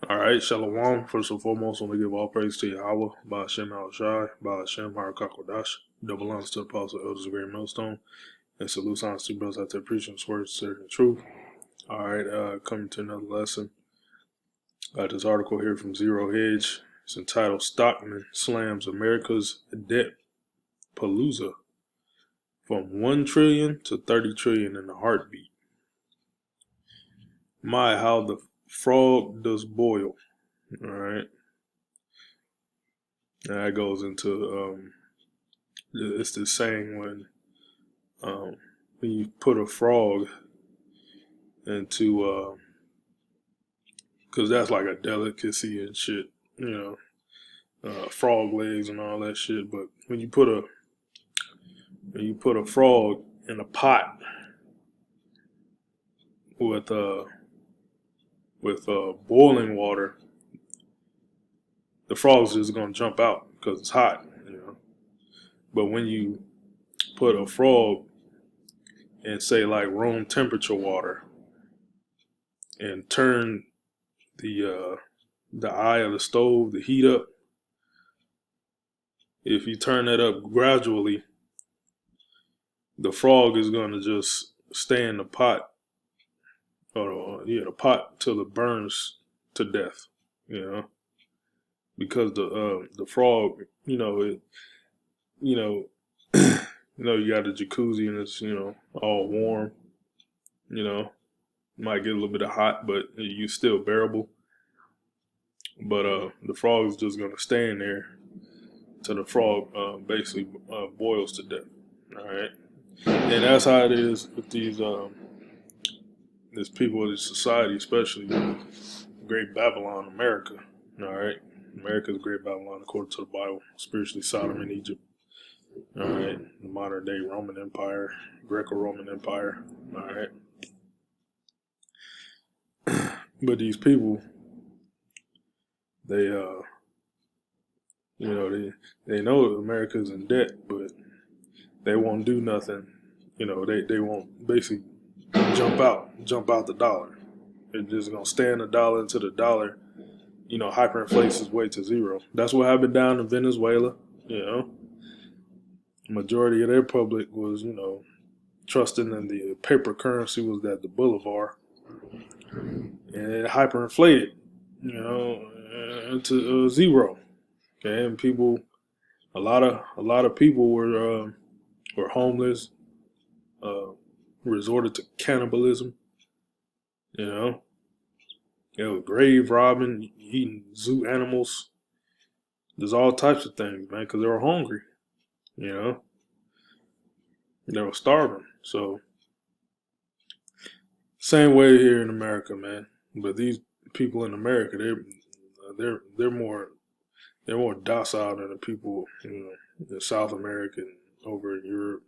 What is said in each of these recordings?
All right, Shalom. First and foremost, I want to give all praise to Yahweh, Ba'ashem Al-Shai, Ba'ashem Harakakodash, double honors to the apostle, elders of Great Millstone, and salutes honors to brothers out there preaching His word, serving truth. All right, coming to another lesson. This article here from Zero Hedge. It's entitled Stockman Slams America's Debt Palooza from 1 trillion to 30 trillion in a heartbeat. My, how the frog does boil. All right. And that goes into it's the saying when you put a frog into because that's like a delicacy and shit, frog legs and all that shit. But when you put a frog in a pot with boiling water, the frog's just gonna jump out because it's hot, But when you put a frog in, say, like room temperature water, and turn the eye of the stove, the heat up, if you turn that up gradually, the frog is gonna just stay in the pot, the pot till it burns to death, because the frog, you got the jacuzzi and it's, all warm, might get a little bit of hot, but you still bearable. But the frog is just gonna stay in there till the frog basically boils to death. All right, and that's how it is with these people in this society, especially Great Babylon, America. All right, America's Great Babylon according to the Bible, spiritually Sodom and Egypt. All right, the modern day Roman Empire, Greco-Roman Empire. All right. But these people, they they know America's in debt, but they won't do nothing. They won't basically jump out the dollar. They're just gonna stay in the dollar until the dollar, hyperinflates its way to zero. That's what happened down in Venezuela. Majority of their public was, trusting in the paper currency was that the bolivar. And it hyperinflated, into zero. Okay, and people, a lot of people were homeless, resorted to cannibalism. It was grave robbing, eating zoo animals. There's all types of things, man, because they were hungry. They were starving. So same way here in America, man. But these people in America, they're more docile than the people in South America and over in Europe,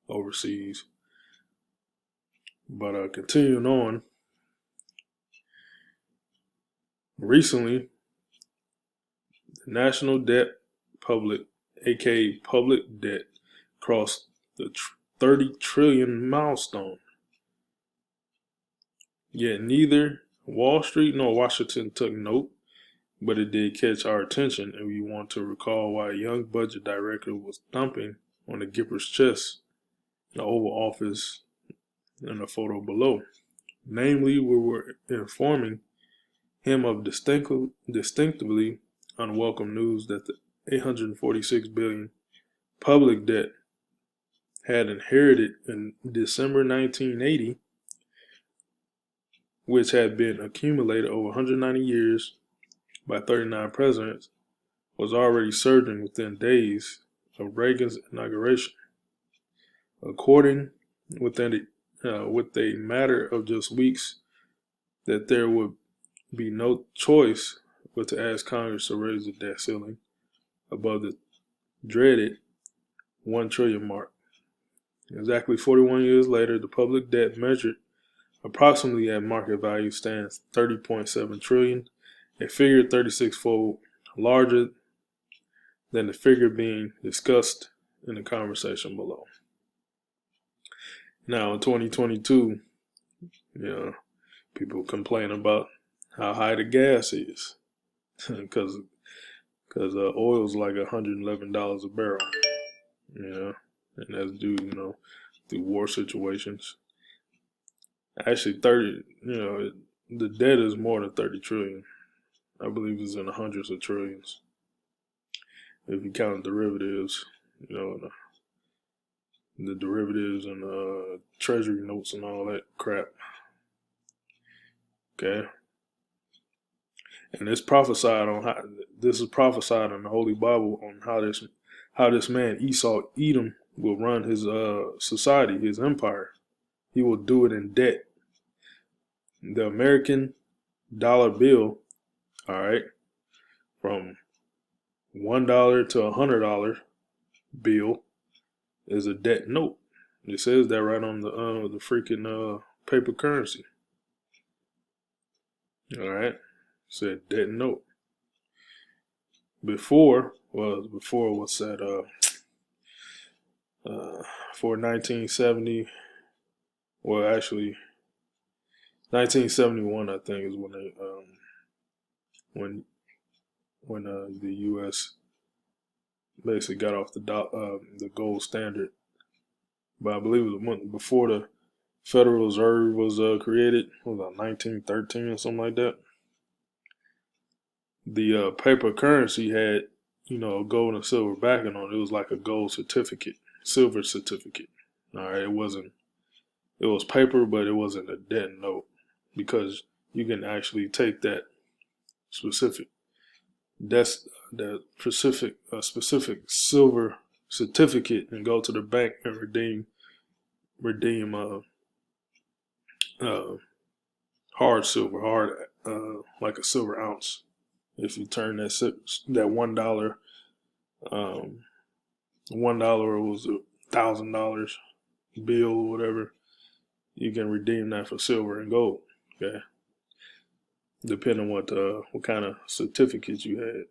overseas. But continuing on, recently, the national debt, aka public debt, crossed the 30 trillion milestone. Yet neither Wall Street nor Washington took note, but it did catch our attention, and we want to recall why a young budget director was thumping on the Gipper's chest in the Oval Office in the photo below. Namely, we were informing him of distinctively unwelcome news that the $846 billion public debt had inherited in December 1980, which had been accumulated over 190 years by 39 presidents, was already surging within days of Reagan's inauguration. According within with a matter of just weeks, that there would be no choice but to ask Congress to raise the debt ceiling above the dreaded 1 trillion mark. Exactly 41 years later, the public debt measured approximately at market value stands 30.7 trillion, a figure 36-fold larger than the figure being discussed in the conversation below. Now in 2022, people complain about how high the gas is, because oil's like $111 a barrel, you know, and that's due, through war situations. Actually, the debt is more than 30 trillion. I believe it's in the hundreds of trillions if you count derivatives, the derivatives and treasury notes and all that crap. Okay. And this is prophesied in the Holy Bible on how this man Esau Edom will run his society, his empire. He will do it in debt. The American dollar bill, all right, from $1 to $100 bill is a debt note. It says that right on the freaking paper currency. All right, said debt note. Before what's that? For 1970, well, actually, 1971, I think, is when they when the U.S. basically got off the gold standard. But I believe it was a month before the Federal Reserve was created. It was about 1913 or something like that. The paper currency had, a gold and silver backing on it. It was like a gold certificate, silver certificate. All right, it was paper, but it wasn't a debt note, because you can actually take that specific specific silver certificate and go to the bank and redeem hard silver, like a silver ounce. If you turn that $1, was $1,000 bill or whatever, you can redeem that for silver and gold. Okay, depending on what kind of certificate you had.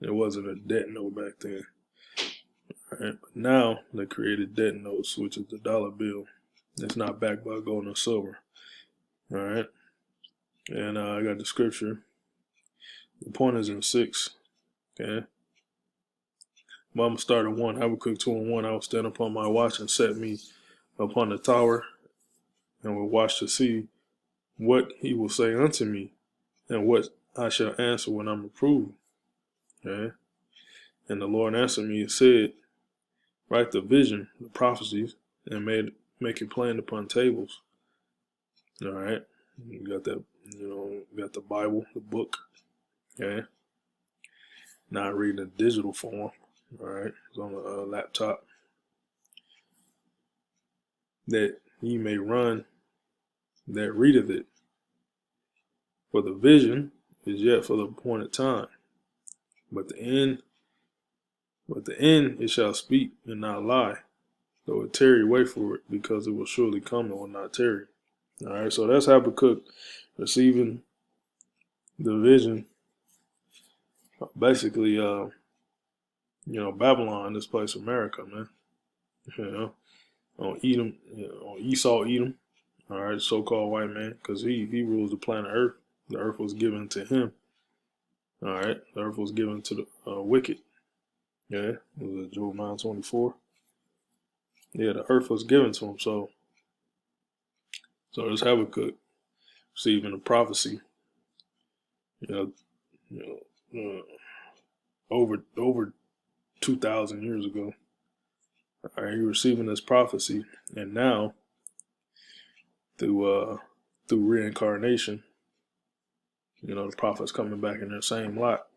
It wasn't a debt note back then. All right, but now they created debt notes, which is the dollar bill. It's not backed by gold or silver. All right, and I got the scripture. The point is in 6. Okay. But I'm going to start at 1. Habakkuk 2:1. I will stand upon my watch and set me upon the tower, and will watch to see what he will say unto me, and what I shall answer when I'm reproved. Okay. And the Lord answered me and said, write the vision, the prophecies, and make it plain upon tables. All right. You got that, you got the Bible, the book. Okay. Not reading a digital form. All right. It's on a laptop. That ye may run that readeth it. For the vision is yet for the appointed time. But the end it shall speak and not lie. Though it tarry, wait for it, because it will surely come and will not tarry. All right. So that's Habakkuk receiving the vision. Basically, Babylon, this place, America, man. On Edom, on Esau, Edom. All right, so-called white man, because he rules the planet Earth. The earth was given to him. All right, the earth was given to the wicked. Yeah, it was Job 9:24. Yeah, the earth was given to him. So there's Habakkuk receiving a prophecy. Over 2,000 years ago. All right, he receiving this prophecy, and now through reincarnation, the prophets coming back in their same lot.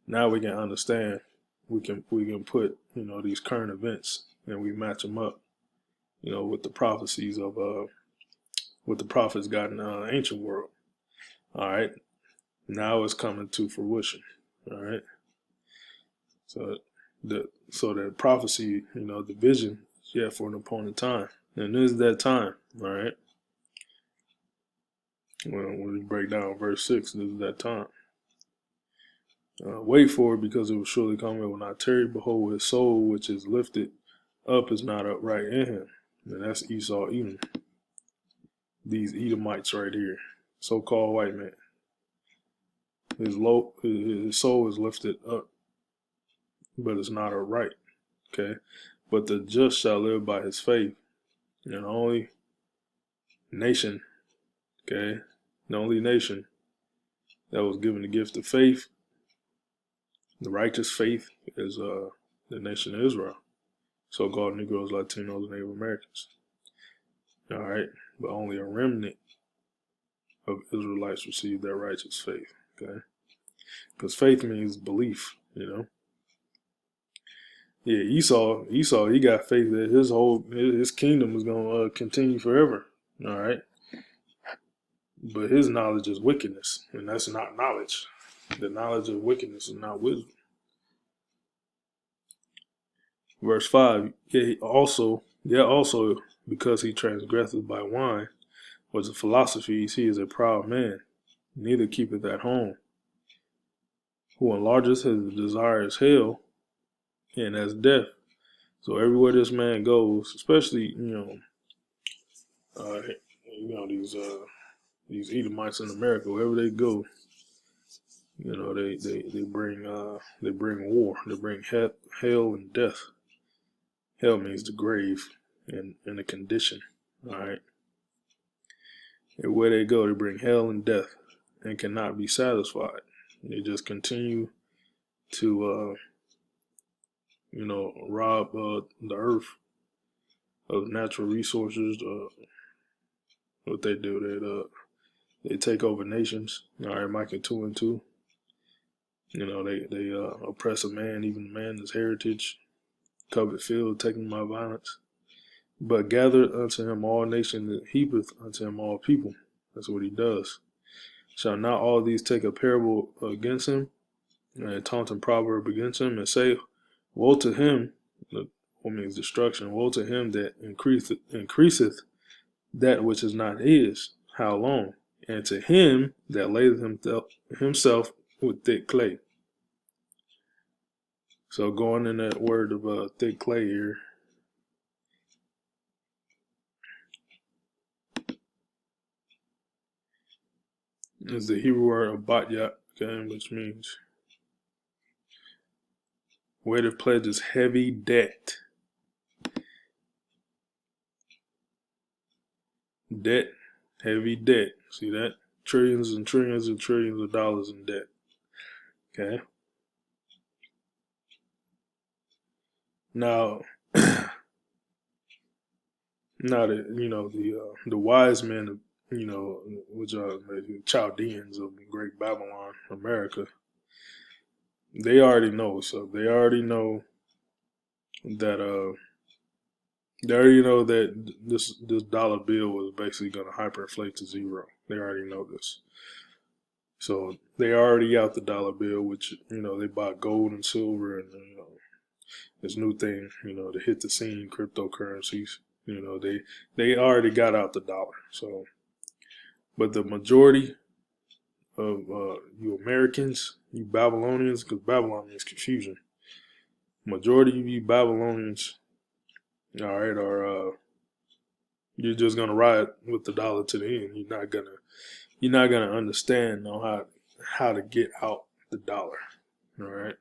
Now we can understand. We can put these current events, and we match them up, with the prophecies of what the prophets got in the ancient world. All right, now it's coming to fruition. All right, so the prophecy, the vision, yeah, for an appointed time, and this is that time. All right. When we break down verse 6, this is that time. Wait for it, because it will surely come. It will not tarry. Behold, his soul, which is lifted up, is not upright in him. And that's Esau, Edom. These Edomites right here, so-called white man. his soul is lifted up, but it's not upright. Okay, but the just shall live by his faith. And the only nation, okay, the only nation that was given the gift of faith, the righteous faith, is the nation of Israel, so-called Negroes, Latinos, and Native Americans. All right, but only a remnant of Israelites received that righteous faith. Okay, because faith means belief. Yeah, Esau, he got faith that his kingdom is gonna continue forever. All right, but his knowledge is wickedness, and that's not knowledge. The knowledge of wickedness is not wisdom. Verse 5, also because he transgresseth by wine, was a philosophy, he is a proud man, neither keepeth at home, who enlarges his desire as hell, and as death. So everywhere this man goes, especially uh, these Edomites in America, wherever they go, they bring war, they bring hell and death. Hell means the grave and the condition. All right. And where they go, they bring hell and death and cannot be satisfied. They just continue to, rob the earth of natural resources. What they do, they take over nations. All right, Micah 2:2. They oppress a man, even a man his heritage, covet field, taking by violence. But gathered unto him all nations, and heapeth unto him all people. That's what he does. Shall not all these take a parable against him, and a taunting proverb against him, and say, woe to him, what means destruction, woe to him that increaseth that which is not his, how long? And to him that layeth himself with thick clay. So going in that word of thick clay here, is the Hebrew word abatya, okay, which means weight of pledge is heavy debt. Debt, heavy debt. See that? Trillions and trillions and trillions of dollars in debt. Okay. Now, the wise men, which are the Chaldeans of Great Babylon, America, they already know. So they already know that this dollar bill was basically going to hyperinflate to zero. They already know this. So they already out the dollar bill, which they buy gold and silver and this new thing, to hit the scene, cryptocurrencies. They already got out the dollar. So, but the majority of you Americans, you Babylonians, because Babylon means confusion. Majority of you Babylonians, all right, are you're just gonna ride with the dollar to the end. You're not gonna understand how to get out the dollar. All right.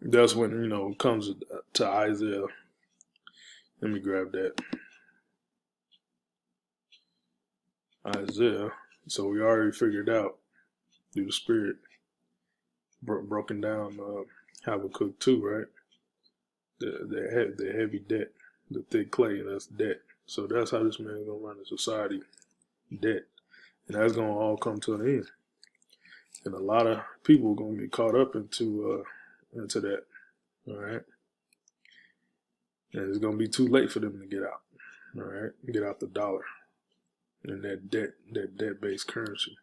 That's when it comes to Isaiah. Let me grab that. Isaiah. So we already figured out through the Spirit, broken down Habakkuk 2, right? The heavy debt, the thick clay, that's debt. So that's how this man is gonna run the society, debt, and that's gonna all come to an end. And a lot of people are gonna get caught up into that. All right, and it's gonna be too late for them to get out. All right, get out the dollar and that debt-based currency.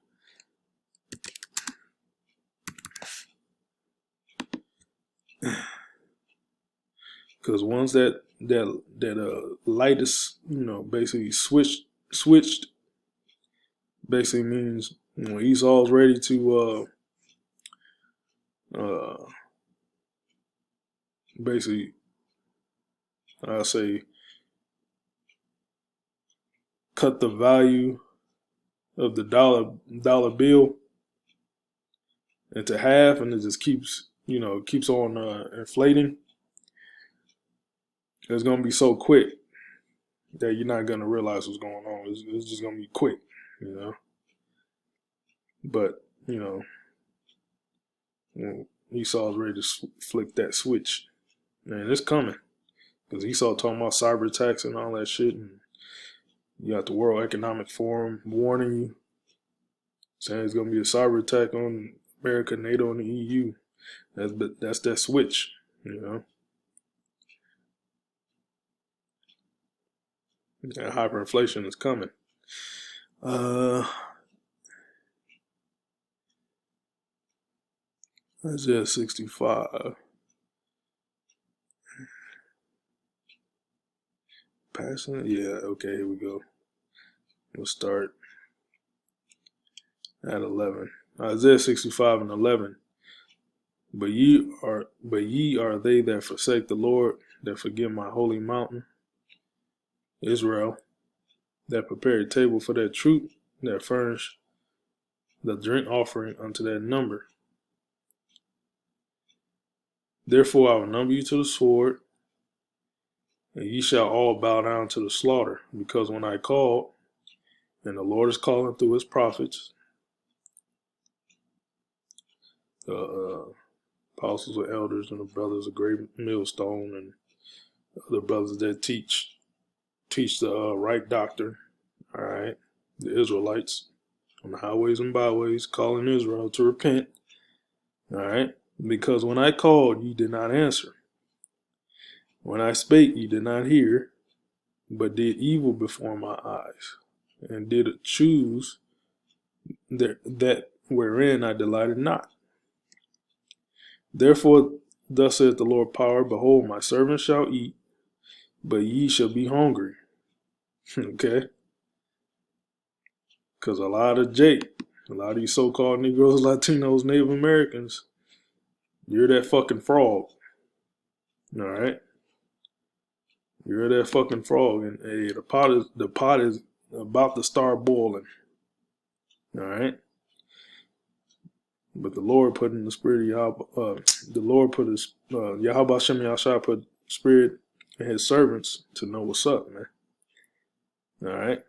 Because once that light is basically switched, basically means Esau's ready to basically I say cut the value of the dollar bill into half, and it just keeps keeps on inflating. It's gonna be so quick that you're not gonna realize what's going on. It's just gonna be quick, you know. But when Esau's ready to flick that switch, man, it's coming. Because Esau talking about cyber attacks and all that shit, and you got the World Economic Forum warning you, saying it's gonna be a cyber attack on America, NATO, and the EU. That's that switch, you know. And hyperinflation is coming. Isaiah 65. Passing it? Yeah, okay, here we go. We'll start at 11. Isaiah 65 and 11. But ye are they that forsake the Lord, that forget my holy mountain, Israel, that prepare a table for their truth, that furnish the drink offering unto that number. Therefore I will number you to the sword, and ye shall all bow down to the slaughter, because when I called, and the Lord is calling through his prophets, the apostles or elders and the brothers of great millstone and other brothers that teach the right doctrine, all right, the Israelites on the highways and byways, calling Israel to repent, all right, because when I called, ye did not answer. When I spake, ye did not hear, but did evil before my eyes, and did choose that wherein I delighted not. Therefore, thus saith the Lord power, behold, my servants shall eat, but ye shall be hungry. Okay? Because a lot of these so-called Negroes, Latinos, Native Americans, you're that fucking frog. All right? You're that fucking frog, and hey, the pot is about to start boiling. All right? But the Lord put in the spirit of the Lord put his Yahweh Shem Yahshua put spirit in his servants to know what's up, man. All right,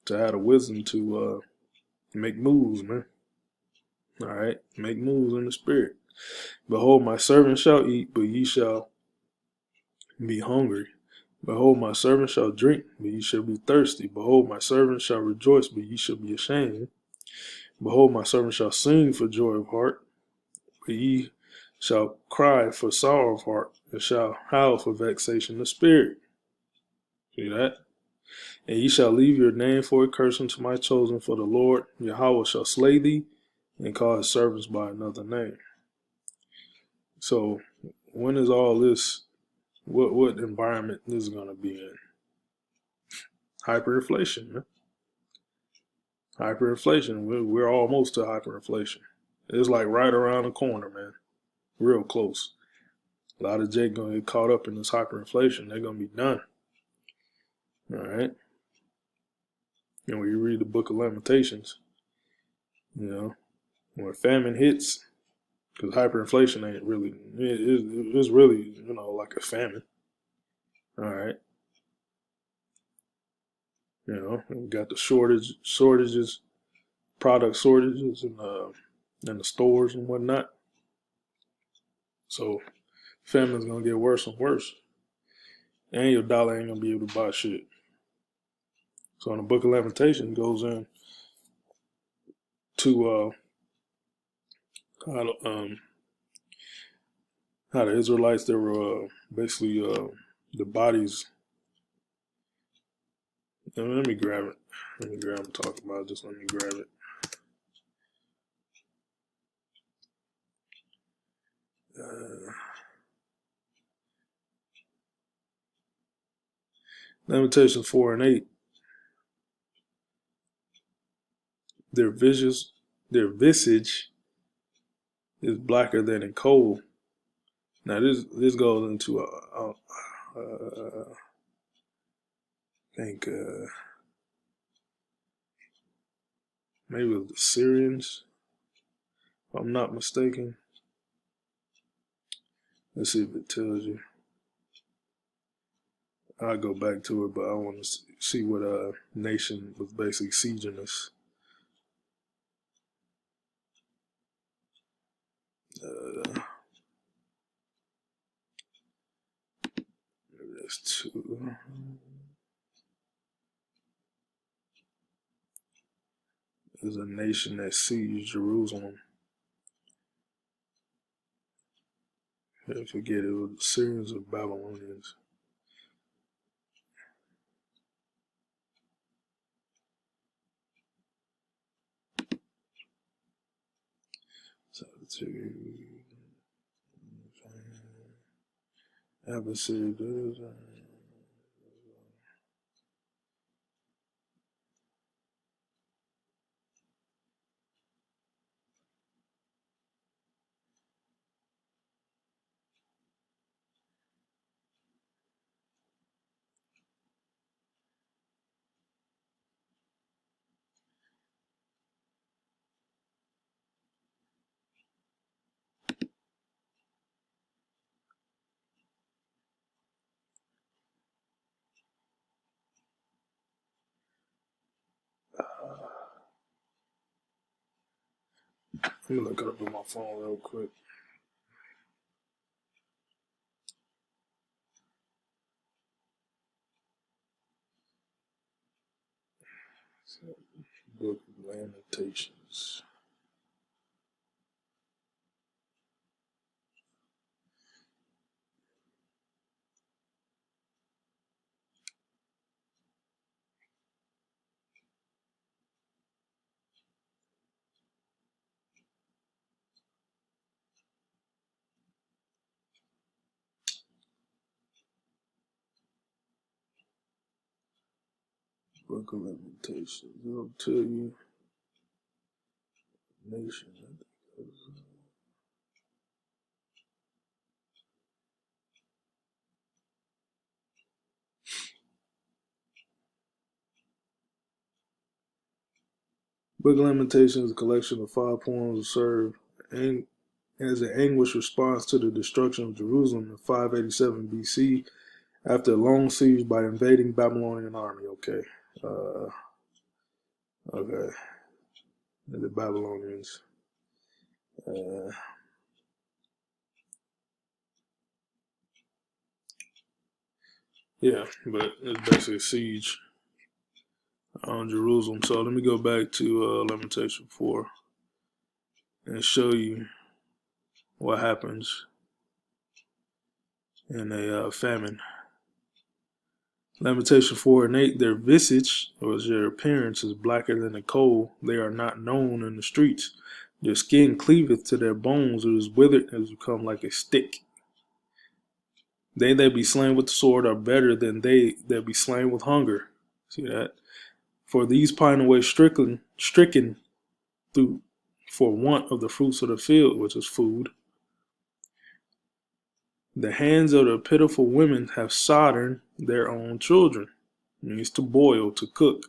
to have the wisdom to make moves, man. All right, make moves in the spirit. Behold, my servant shall eat, but ye shall be hungry. Behold, my servant shall drink, but ye shall be thirsty. Behold, my servant shall rejoice, but ye shall be ashamed. Behold, my servant shall sing for joy of heart, but ye shall cry for sorrow of heart, and shall howl for vexation of spirit. See that? And ye shall leave your name for a curse unto my chosen, for the Lord Yahweh shall slay thee, and call his servants by another name. So, when is all this? What environment this is going to be in? Hyperinflation, man. Hyperinflation. We're almost to hyperinflation. It's like right around the corner, man. Real close. A lot of Jake gonna get caught up in this hyperinflation. They're gonna be done. All right. And when you read the Book of Lamentations, when famine hits, because hyperinflation ain't really, it's really, like a famine. All right. We got the shortages, product shortages in the stores and whatnot. So famine's gonna get worse and worse, and your dollar ain't gonna be able to buy shit. So in the Book of Lamentation goes in to how the Israelites, they were basically the bodies. Let me grab it. Let me grab it. Talk about it. Just let me grab it. Lamentations 4 and 8. Their visage is blacker than in coal. Now this goes into I think maybe it was the Syrians. I'm not mistaken. Let's see if it tells you. I'll go back to it, but I want to see what nation was basically sieging us. Maybe that's two. There's a nation that sieged Jerusalem. I forget, it was Syrians or Babylonians. So adversary. Let me look it up on my phone real quick. Book of Lamentations. Book of Lamentations. It'll tell you nation. Book of Lamentations is a collection of 5 poems served as an anguished response to the destruction of Jerusalem in 587 BC after a long siege by invading Babylonian army. Okay. Okay. The Babylonians. Yeah, but it's basically a siege on Jerusalem. So let me go back to Lamentation 4 and show you what happens in a famine. Lamentation 4 and 8, their visage, or their appearance, is blacker than the coal. They are not known in the streets. Their skin cleaveth to their bones. It is withered and has become like a stick. They that be slain with the sword are better than they that be slain with hunger. See that? For these pine away stricken through for want of the fruits of the field, which is food. The hands of the pitiful women have sodden their own children. It means to boil, to cook.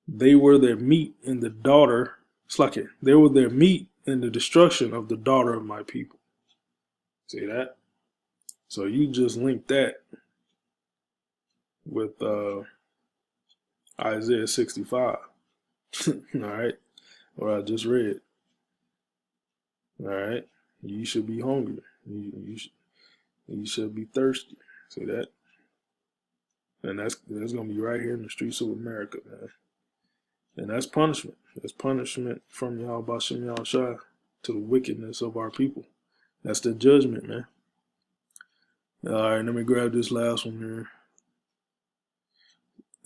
They were their meat in the daughter. It's like it. They were their meat in the destruction of the daughter of my people. See that? So you just link that with Isaiah 65. All right. What I just read. All right. You should be hungry. You should be thirsty. See that? And that's gonna be right here in the streets of America, man. And that's punishment. That's punishment from Yahweh Bashem Yahushua to the wickedness of our people. That's the judgment, man. All right, let me grab this last one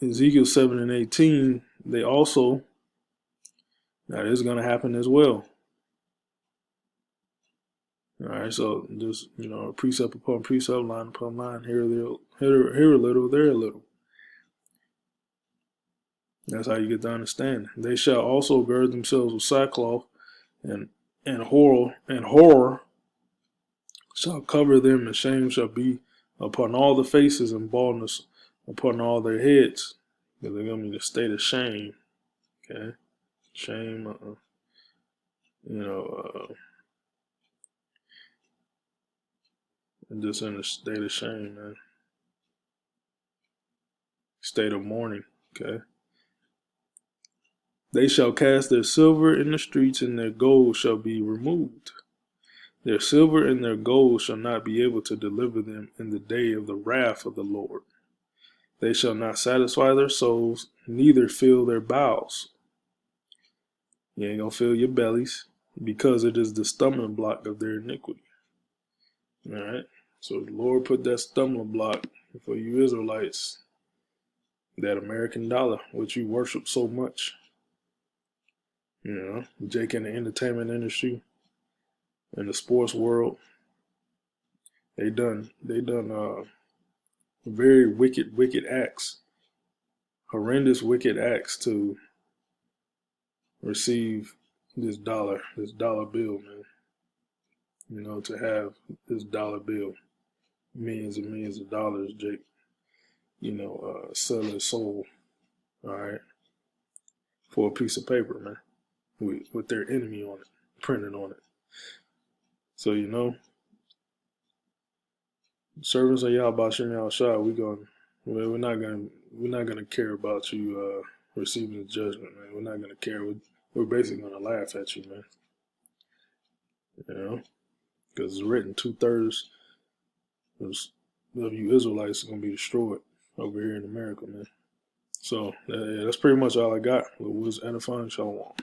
here. Ezekiel 7 and 18, they also, now this is going to happen as well. All right, so just, precept upon precept, line upon line, here a little, there a little. That's how you get to understand. They shall also gird themselves with sackcloth, and horror shall cover them, and shame shall be upon all the faces, and baldness upon all their heads. Because they're going to be in a state of shame. Okay? Shame. you know, and just in a state of shame, man. State of mourning, okay? They shall cast their silver in the streets, and their gold shall be removed. Their silver and their gold shall not be able to deliver them in the day of the wrath of the Lord. They shall not satisfy their souls, neither fill their bowels. You ain't gonna fill your bellies, because it is the stumbling block of their iniquity. All right? So the Lord put that stumbling block for you Israelites, that American dollar, which you worship so much. You know, Jake in the entertainment industry, in the sports world, they done very wicked acts, horrendous wicked acts to receive this dollar bill, man. You know, to have this dollar bill, millions and millions of dollars, Jake, you know, sell his soul, all right, for a piece of paper, man, with their enemy on it, printed on it. So, you know, servants of Yahweh Shem Yahushua, we're not gonna care about you receiving the judgment, man. We're not gonna care. We're basically gonna laugh at you, man. You know, because it's written 2/3 of you Israelites are gonna be destroyed over here in America, man. So yeah, that's pretty much all I got. It was edifying. Shalom.